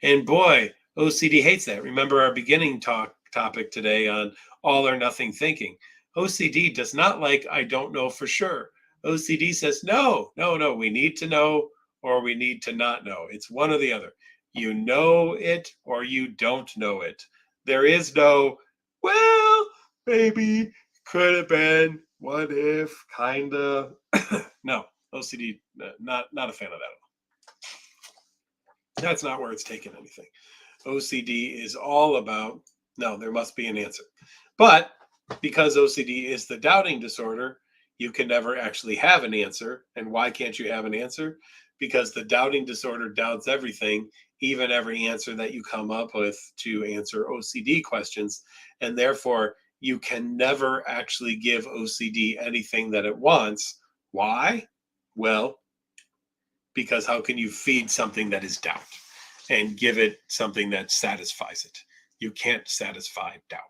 And boy, OCD hates that. Remember our beginning topic today on all or nothing thinking. OCD does not like, I don't know for sure. OCD says, no, we need to know, or we need to not know. It's one or the other. You know it or you don't know it. There is no, well, maybe, could have been, what if, kinda. No, OCD, not a fan of that at all. That's not where it's taken anything. OCD is all about, no, there must be an answer. But because OCD is the doubting disorder, you can never actually have an answer. And why can't you have an answer? Because the doubting disorder doubts everything, even every answer that you come up with to answer OCD questions. And therefore, you can never actually give OCD anything that it wants. Why? Well, because how can you feed something that is doubt and give it something that satisfies it? You can't satisfy doubt.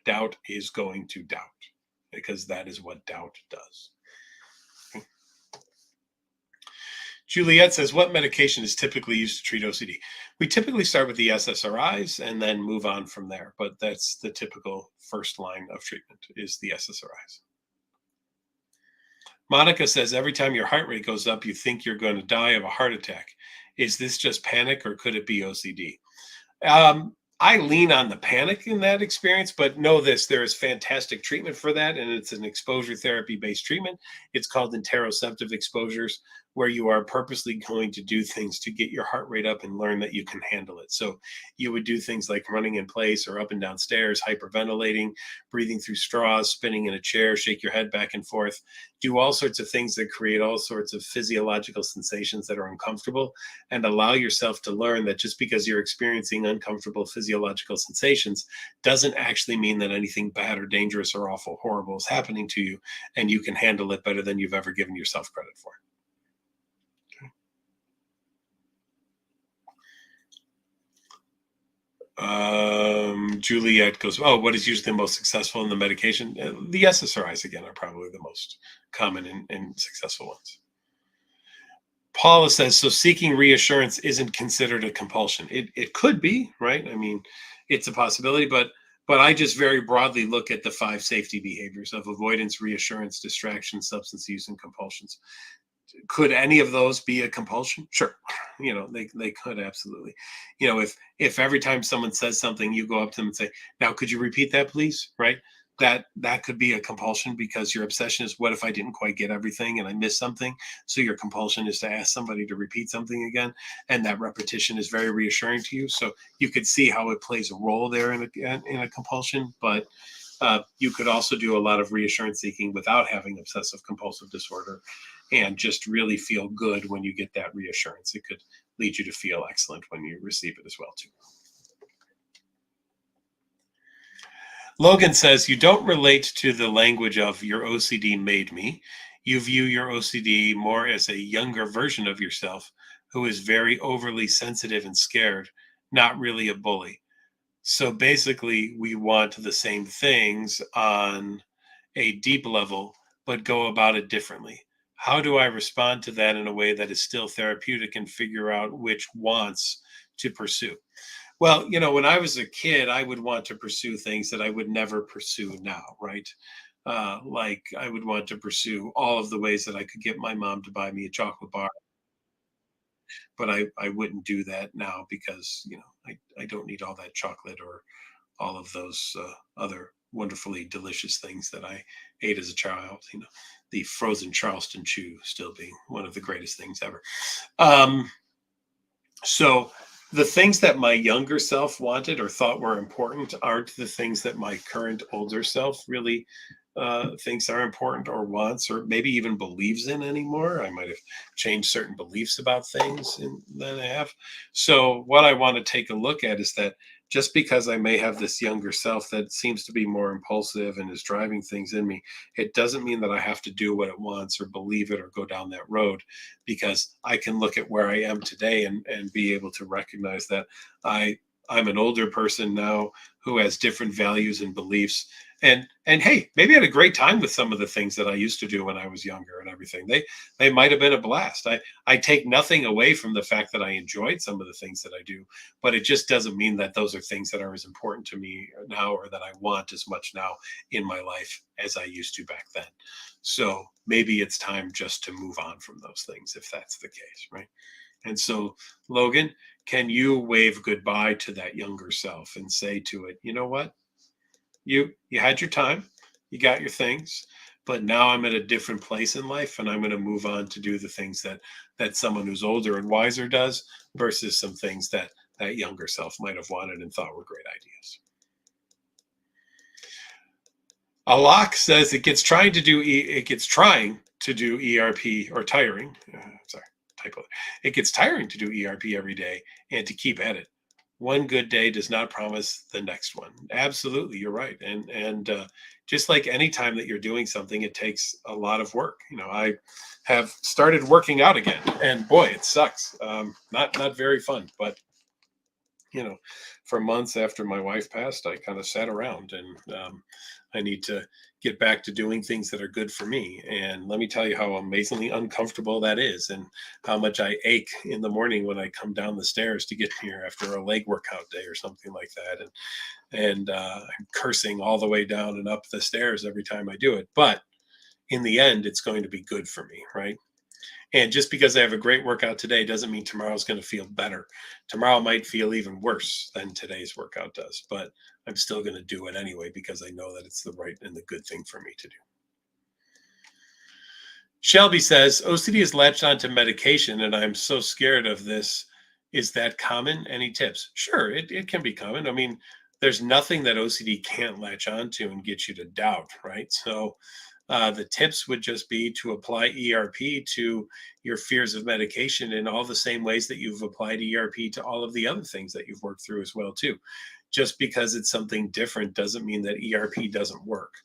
Doubt is going to doubt, because that is what doubt does. Juliet says, what medication is typically used to treat OCD? We typically start with the SSRIs and then move on from there, but that's the typical first line of treatment is the SSRIs. Monica says, every time your heart rate goes up, you think you're going to die of a heart attack. Is this just panic, or could it be OCD? I lean on the panic in that experience, but know this, there is fantastic treatment for that, and it's an exposure therapy-based treatment. It's called interoceptive exposures, where you are purposely going to do things to get your heart rate up and learn that you can handle it. So you would do things like running in place or up and down stairs, hyperventilating, breathing through straws, spinning in a chair, shake your head back and forth, do all sorts of things that create all sorts of physiological sensations that are uncomfortable, and allow yourself to learn that just because you're experiencing uncomfortable physiological sensations doesn't actually mean that anything bad or dangerous or awful, horrible is happening to you, and you can handle it better than you've ever given yourself credit for. Juliet goes, oh, what is usually the most successful in the medication? The SSRIs, again, are probably the most common and successful ones. Paula says, so seeking reassurance isn't considered a compulsion. It could be, right? I mean, it's a possibility, but I just very broadly look at the 5 safety behaviors of avoidance, reassurance, distraction, substance use, and compulsions. Could any of those be a compulsion? Sure. They could, absolutely. If every time someone says something, you go up to them and say, now, could you repeat that, please? Right? That could be a compulsion, because your obsession is, what if I didn't quite get everything and I missed something? So your compulsion is to ask somebody to repeat something again. And that repetition is very reassuring to you. So you could see how it plays a role there in a compulsion, but you could also do a lot of reassurance seeking without having obsessive compulsive disorder, and just really feel good when you get that reassurance. It could lead you to feel excellent when you receive it as well, too. Logan says, you don't relate to the language of your OCD made me. You view your OCD more as a younger version of yourself who is very overly sensitive and scared, not really a bully. So basically, we want the same things on a deep level, but go about it differently. How do I respond to that in a way that is still therapeutic and figure out which wants to pursue? Well, when I was a kid, I would want to pursue things that I would never pursue now, right? Like I would want to pursue all of the ways that I could get my mom to buy me a chocolate bar, but I wouldn't do that now because, I don't need all that chocolate or all of those other wonderfully delicious things that I ate as a child. The frozen Charleston chew still being one of the greatest things ever. Um, so the things that my younger self wanted or thought were important aren't the things that my current older self really thinks are important or wants or maybe even believes in anymore. I might have changed certain beliefs about things than I have. So what I want to take a look at is that just because I may have this younger self that seems to be more impulsive and is driving things in me, it doesn't mean that I have to do what it wants or believe it or go down that road, because I can look at where I am today and be able to recognize that I'm an older person now who has different values and beliefs. And hey, maybe I had a great time with some of the things that I used to do when I was younger and everything. They might have been a blast. I take nothing away from the fact that I enjoyed some of the things that I do, but it just doesn't mean that those are things that are as important to me now or that I want as much now in my life as I used to back then. So maybe it's time just to move on from those things if that's the case, right? And so, Logan, can you wave goodbye to that younger self and say to it, you know what? You had your time, you got your things, but now I'm at a different place in life and I'm going to move on to do the things that someone who's older and wiser does versus some things that younger self might have wanted and thought were great ideas. Alok says it gets trying to do ERP or tiring. Sorry, typo. It gets tiring to do ERP every day and to keep at it. One good day does not promise the next one. Absolutely, you're right. And just like any time that you're doing something, it takes a lot of work. I have started working out again, and boy, it sucks. Not very fun, but you know, for months after my wife passed, I kind of sat around and I need to get back to doing things that are good for me. And let me tell you how amazingly uncomfortable that is and how much I ache in the morning when I come down the stairs to get here after a leg workout day or something like that. And I'm cursing all the way down and up the stairs every time I do it. But in the end, it's going to be good for me, right? And just because I have a great workout today doesn't mean tomorrow's going to feel better. Tomorrow might feel even worse than today's workout does, but I'm still going to do it anyway because I know that it's the right and the good thing for me to do. Shelby says OCD is latched onto medication and I'm so scared of this. Is that common? Any tips? Sure, it can be common. I mean, there's nothing that OCD can't latch onto and get you to doubt, right? So the tips would just be to apply ERP to your fears of medication in all the same ways that you've applied ERP to all of the other things that you've worked through as well too. Just because it's something different doesn't mean that ERP doesn't work.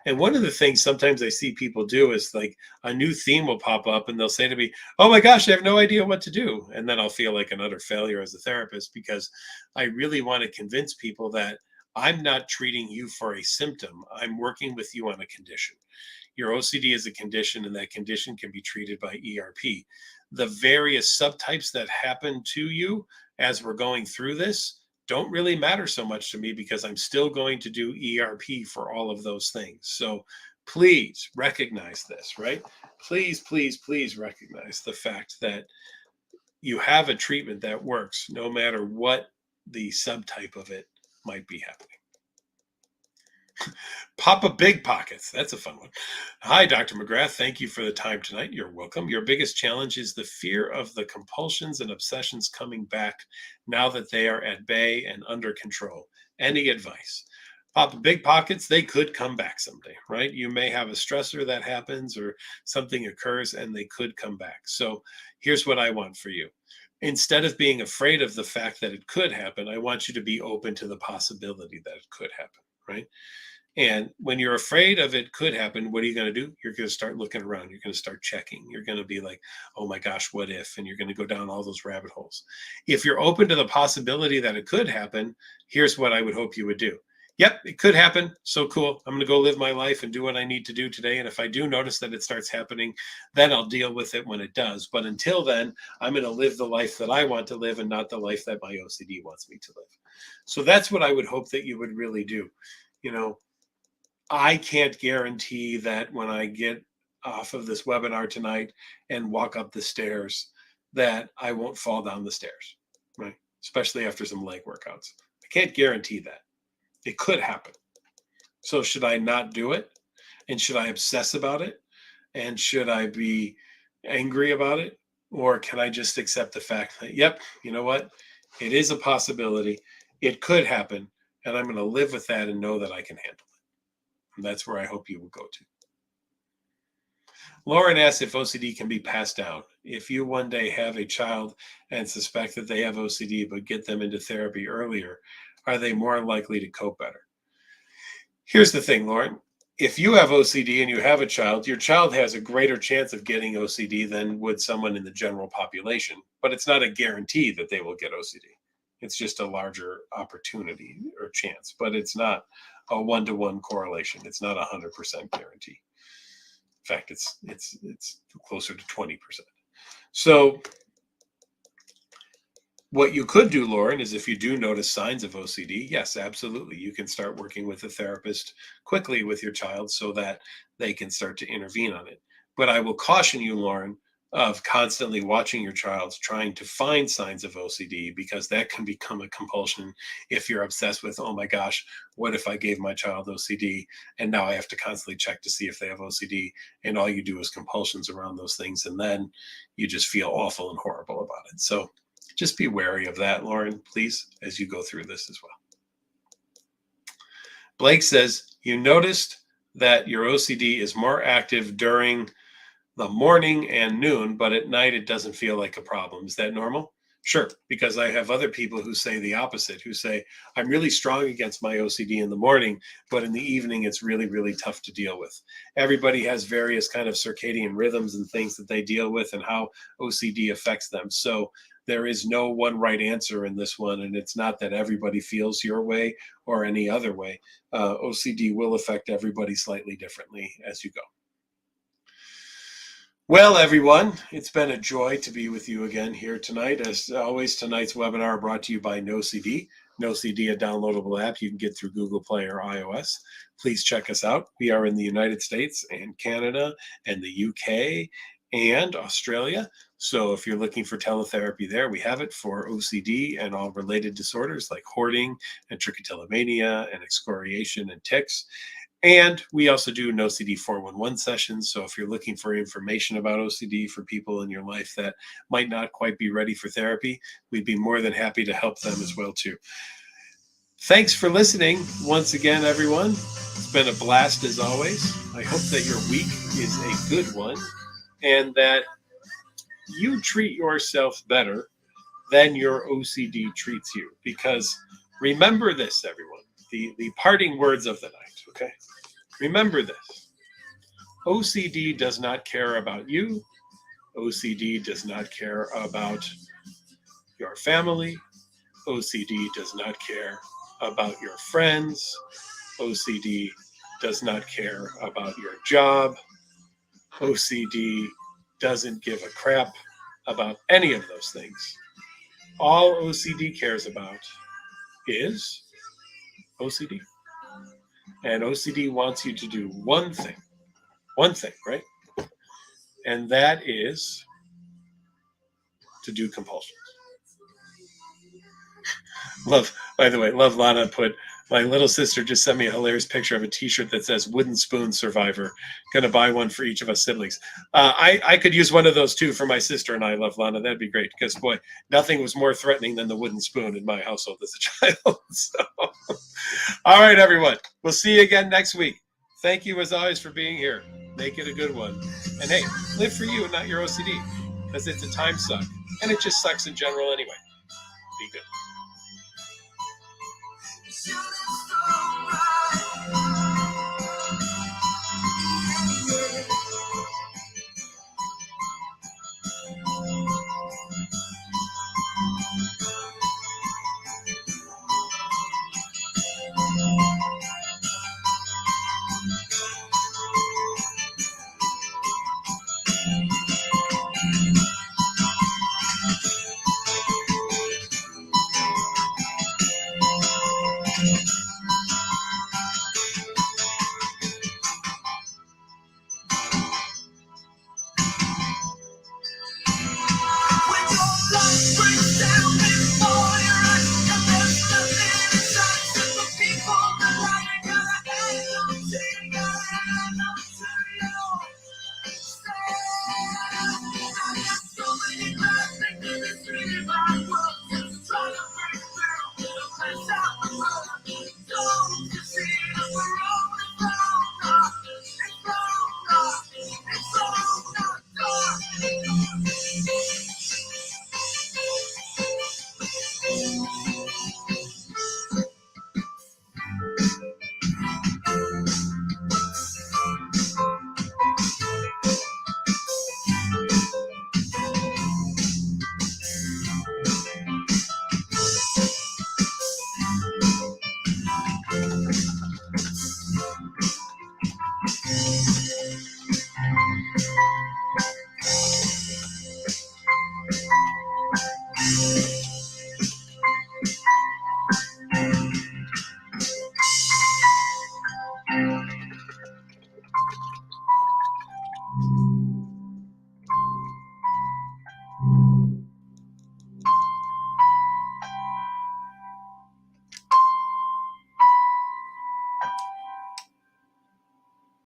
And one of the things sometimes I see people do is like a new theme will pop up and they'll say to me, "Oh my gosh, I have no idea what to do." And then I'll feel like an utter failure as a therapist because I really want to convince people that I'm not treating you for a symptom. I'm working with you on a condition. Your OCD is a condition, and that condition can be treated by ERP. The various subtypes that happen to you as we're going through this don't really matter so much to me because I'm still going to do ERP for all of those things. So please recognize this, right? Please, please, please recognize the fact that you have a treatment that works no matter what the subtype of it might be happening. Papa Big Pockets. That's a fun one. Hi, Dr. McGrath. Thank you for the time tonight. You're welcome. Your biggest challenge is the fear of the compulsions and obsessions coming back now that they are at bay and under control. Any advice? Papa Big Pockets, they could come back someday, right? You may have a stressor that happens or something occurs and they could come back. So here's what I want for you. Instead of being afraid of the fact that it could happen, I want you to be open to the possibility that it could happen, right? And when you're afraid of it could happen, what are you going to do? You're going to start looking around. You're going to start checking. You're going to be like, oh my gosh, what if? And you're going to go down all those rabbit holes. If you're open to the possibility that it could happen, here's what I would hope you would do. Yep, it could happen. So cool. I'm going to go live my life and do what I need to do today. And if I do notice that it starts happening, then I'll deal with it when it does. But until then, I'm going to live the life that I want to live and not the life that my OCD wants me to live. So that's what I would hope that you would really do. I can't guarantee that when I get off of this webinar tonight and walk up the stairs that I won't fall down the stairs, right? Especially after some leg workouts. I can't guarantee that. It could happen. So should I not do it? And should I obsess about it? And should I be angry about it? Or can I just accept the fact that, yep, you know what? It is a possibility. It could happen. And I'm going to live with that and know that I can handle it. And that's where I hope you will go to. Lauren asks if OCD can be passed down. If you one day have a child and suspect that they have OCD but get them into therapy earlier, are they more likely to cope better? Here's the thing, Lauren. If you have OCD and you have a child, your child has a greater chance of getting OCD than would someone in the general population. But it's not a guarantee that they will get OCD. It's just a larger opportunity or chance. But it's not a one-to-one correlation. It's not 100% guarantee. In fact, it's closer to 20%. So what you could do, Lauren, is if you do notice signs of OCD, yes, absolutely. You can start working with a therapist quickly with your child so that they can start to intervene on it. But I will caution you, Lauren, of constantly watching your child, trying to find signs of OCD, because that can become a compulsion if you're obsessed with, oh my gosh, what if I gave my child OCD and now I have to constantly check to see if they have OCD, and all you do is compulsions around those things, and then you just feel awful and horrible about it. So just be wary of that, Lauren, please, as you go through this as well. Blake says, you noticed that your OCD is more active during the morning and noon, but at night it doesn't feel like a problem. Is that normal? Sure, because I have other people who say the opposite, who say, I'm really strong against my OCD in the morning, but in the evening it's really, really tough to deal with. Everybody has various kind of circadian rhythms and things that they deal with and how OCD affects them. So there is no one right answer in this one, and it's not that everybody feels your way or any other way. OCD will affect everybody slightly differently as you go. Well, everyone, it's been a joy to be with you again here tonight. As always, tonight's webinar brought to you by NoCD. NoCD, a downloadable app you can get through Google Play or iOS. Please check us out. We are in the United States and Canada and the UK and Australia. So if you're looking for teletherapy there, we have it for OCD and all related disorders like hoarding and trichotillomania and excoriation and tics. And we also do NoCD 411 sessions. So if you're looking for information about OCD for people in your life that might not quite be ready for therapy, we'd be more than happy to help them as well too. Thanks for listening once again, everyone. It's been a blast as always. I hope that your week is a good one and that you treat yourself better than your OCD treats you. Because remember this, everyone, the parting words of the night, okay? Remember this. OCD does not care about you. OCD does not care about your family. OCD does not care about your friends. OCD does not care about your job. OCD doesn't give a crap about any of those things. All OCD cares about is OCD. And OCD wants you to do one thing, right? And that is to do compulsions. By the way, Lana put, my little sister just sent me a hilarious picture of a t-shirt that says wooden spoon survivor. Gonna buy one for each of us siblings. I could use one of those too for my sister and I, Lana. That'd be great because boy, nothing was more threatening than the wooden spoon in my household as a child. So, all right, everyone. We'll see you again next week. Thank you as always for being here. Make it a good one. And hey, live for you and not your OCD because it's a time suck. And it just sucks in general anyway. Be good.